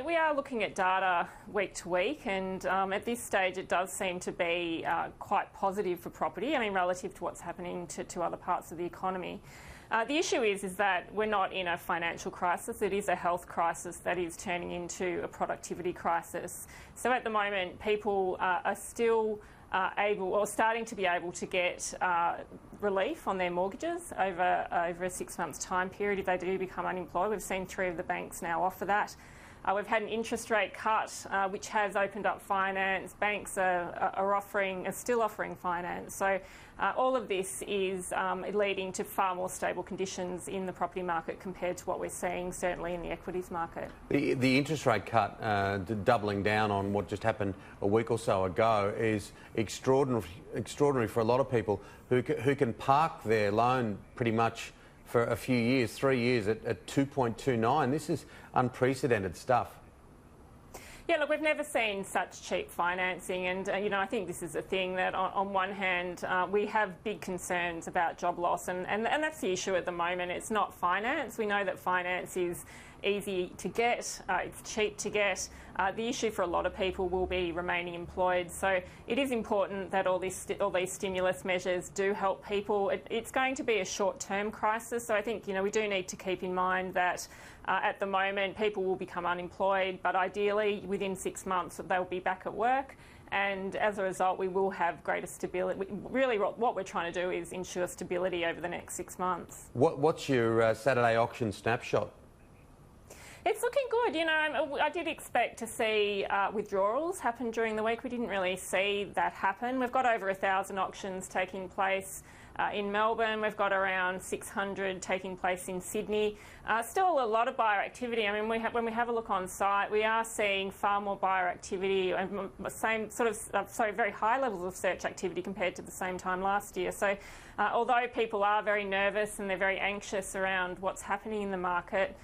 We are looking at data week to week, and at this stage it does seem to be quite positive for property, I mean, relative to what's happening to other parts of the economy. The issue is that we're not in a financial crisis. It is a health crisis that is turning into a productivity crisis. So at the moment, people are still able, or starting to be able, to get relief on their mortgages over a 6 months time period if they do become unemployed. We've seen 3 of the banks now offer that. We've had an interest rate cut, which has opened up finance. Banks are still offering finance. So all of this is leading to far more stable conditions in the property market compared to what we're seeing certainly in the equities market. The interest rate cut, doubling down on what just happened a week or so ago, is extraordinary for a lot of people who can park their loan pretty much for a few years, 3 years at 2.29. This is unprecedented stuff. Yeah, look, we've never seen such cheap financing, and I think this is a thing that on one hand we have big concerns about job loss, and that's the issue at the moment. It's not finance. We know that finance is easy to get, it's cheap to get. The issue for a lot of people will be remaining employed. So it is important that all these stimulus measures do help people. It's going to be a short-term crisis. So I think we do need to keep in mind that at the moment people will become unemployed, but ideally within 6 months they'll be back at work. And as a result, we will have greater stability. Really, what we're trying to do is ensure stability over the next 6 months. What's your Saturday auction snapshot? It's looking good. I did expect to see withdrawals happen during the week. We didn't really see that happen. We've got over 1,000 auctions taking place in Melbourne. We've got around 600 taking place in Sydney. Still a lot of buyer activity. I mean, when we have a look on site, we are seeing far more buyer activity and very high levels of search activity compared to the same time last year. So although people are very nervous and they're very anxious around what's happening in the market,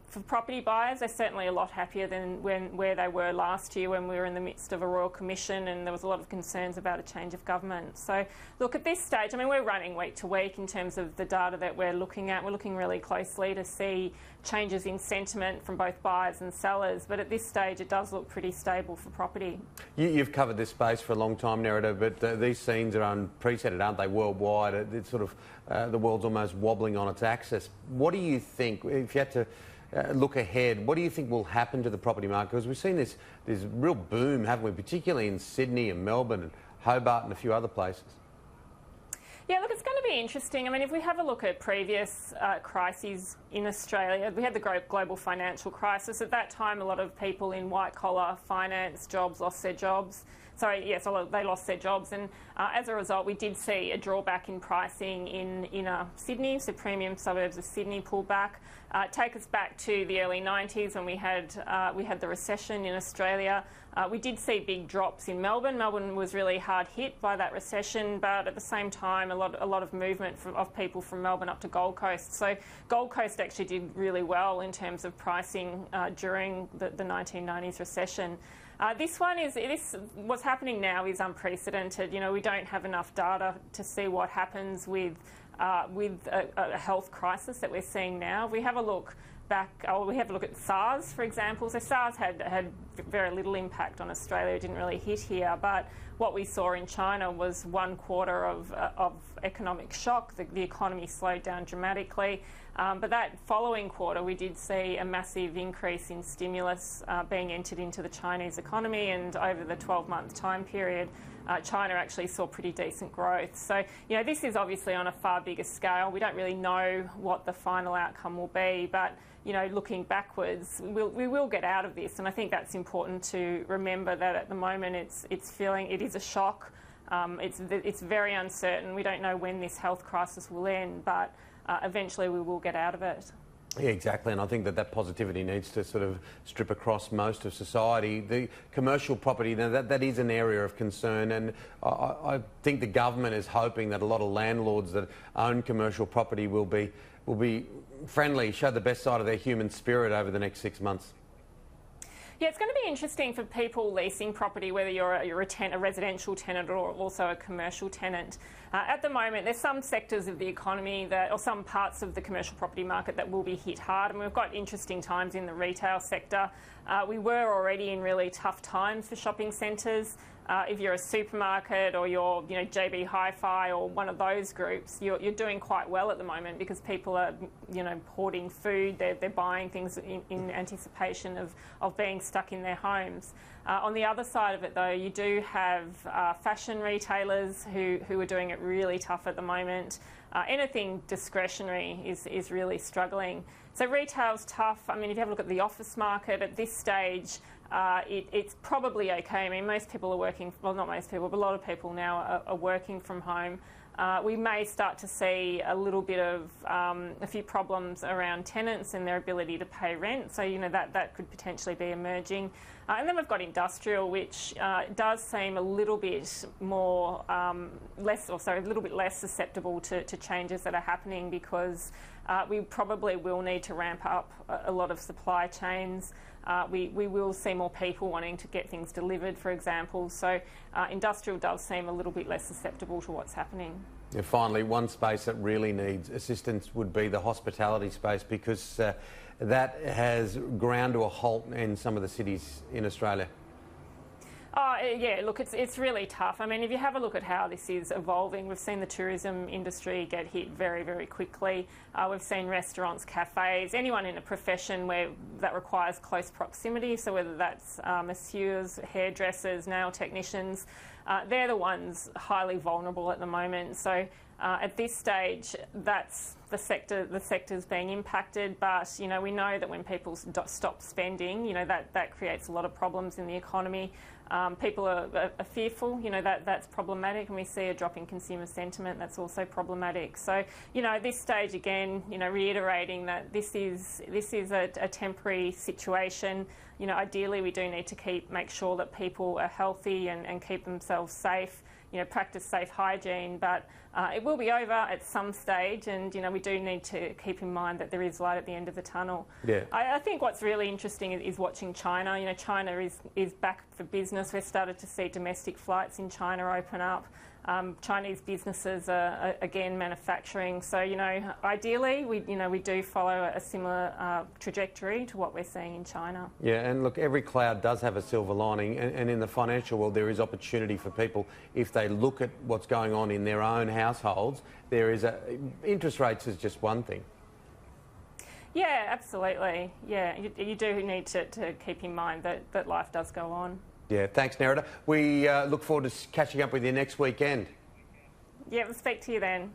for property buyers, they're certainly a lot happier than where they were last year when we were in the midst of a Royal Commission and there was a lot of concerns about a change of government. So look, at this stage, I mean, we're running week to week in terms of the data that we're looking at. We're looking really closely to see changes in sentiment from both buyers and sellers, but at this stage it does look pretty stable for property. You've covered this space for a long time, Nerida, but these scenes are unprecedented, aren't they, worldwide? It's sort of the world's almost wobbling on its axis. What do you think, if you had to look ahead, what do you think will happen to the property market? Because we've seen this real boom, haven't we, particularly in Sydney and Melbourne and Hobart and a few other places. Yeah, look, it's going to be interesting. I mean, if we have a look at previous crises in Australia, we had the global financial crisis. At that time, a lot of people in white-collar finance jobs lost their jobs. They lost their jobs, and as a result, we did see a drawback in pricing in inner Sydney, so premium suburbs of Sydney pulled back. Take us back to the early 90s when we had the recession in Australia. We did see big drops in Melbourne. Melbourne was really hard hit by that recession, but at the same time, a lot of movement of people from Melbourne up to Gold Coast. So Gold Coast actually did really well in terms of pricing during the 1990s recession. What's happening now is unprecedented. We don't have enough data to see what happens with a health crisis that we're seeing now. We have a look at SARS, for example. So SARS had very little impact on Australia. It didn't really hit here, but what we saw in China was 1 quarter of economic shock. The economy slowed down dramatically. But that following quarter, we did see a massive increase in stimulus being entered into the Chinese economy, and over the 12-month time period, China actually saw pretty decent growth. So, this is obviously on a far bigger scale. We don't really know what the final outcome will be, but, looking backwards, we will get out of this. And I think that's important to remember, that at the moment it is a shock. It's very uncertain. We don't know when this health crisis will end, but eventually we will get out of it. Yeah, exactly, and I think that positivity needs to sort of strip across most of society. The commercial property, that is an area of concern, and I think the government is hoping that a lot of landlords that own commercial property will be friendly, show the best side of their human spirit over the next 6 months. Yeah, it's going to be interesting for people leasing property, whether you're a residential tenant or also a commercial tenant. At the moment, there's some sectors of the economy or some parts of the commercial property market that will be hit hard. And we've got interesting times in the retail sector. We were already in really tough times for shopping centres. If you're a supermarket or you're, JB Hi-Fi or one of those groups, you're doing quite well at the moment because people are, hoarding food. They're buying things in anticipation of being stuck in their homes. On the other side of it, though, you do have fashion retailers who are doing it really tough at the moment. Anything discretionary is really struggling. So retail's tough. I mean, if you have a look at the office market at this stage, it's probably okay. I mean, most people are working, well, not most people, but a lot of people now are working from home. We may start to see a little bit of a few problems around tenants and their ability to pay rent. So, that could potentially be emerging. And then we've got industrial, which does seem a little bit more a little bit less susceptible to changes that are happening because we probably will need to ramp up a lot of supply chains. We will see more people wanting to get things delivered, for example. So industrial does seem a little bit less susceptible to what's happening. Yeah, finally, one space that really needs assistance would be the hospitality space because that has ground to a halt in some of the cities in Australia. Oh, yeah, look, it's really tough. I mean, if you have a look at how this is evolving, we've seen the tourism industry get hit very, very quickly. We've seen restaurants, cafes, anyone in a profession where that requires close proximity, so whether that's masseurs, hairdressers, nail technicians, they're the ones highly vulnerable at the moment. So at this stage, that's the sector's being impacted, but we know that when people stop spending, that creates a lot of problems in the economy. People are fearful, that's problematic, and we see a drop in consumer sentiment. That's also problematic. So, at this stage again, reiterating that this is a temporary situation. Ideally, we do need to make sure that people are healthy and keep themselves safe. Practice safe hygiene, but it will be over at some stage, and we do need to keep in mind that there is light at the end of the tunnel. Yeah. I think what's really interesting is watching China. China is back for business. We've started to see domestic flights in China open up. Chinese businesses are again manufacturing. So ideally we do follow a similar trajectory to what we're seeing in China. Yeah, and look, every cloud does have a silver lining, and in the financial world there is opportunity for people if they look at what's going on in their own households. There is interest rates is just one thing. Yeah, absolutely. Yeah, you do need to keep in mind that life does go on. Yeah, thanks, Nerida. We look forward to catching up with you next weekend. Yeah, we'll speak to you then.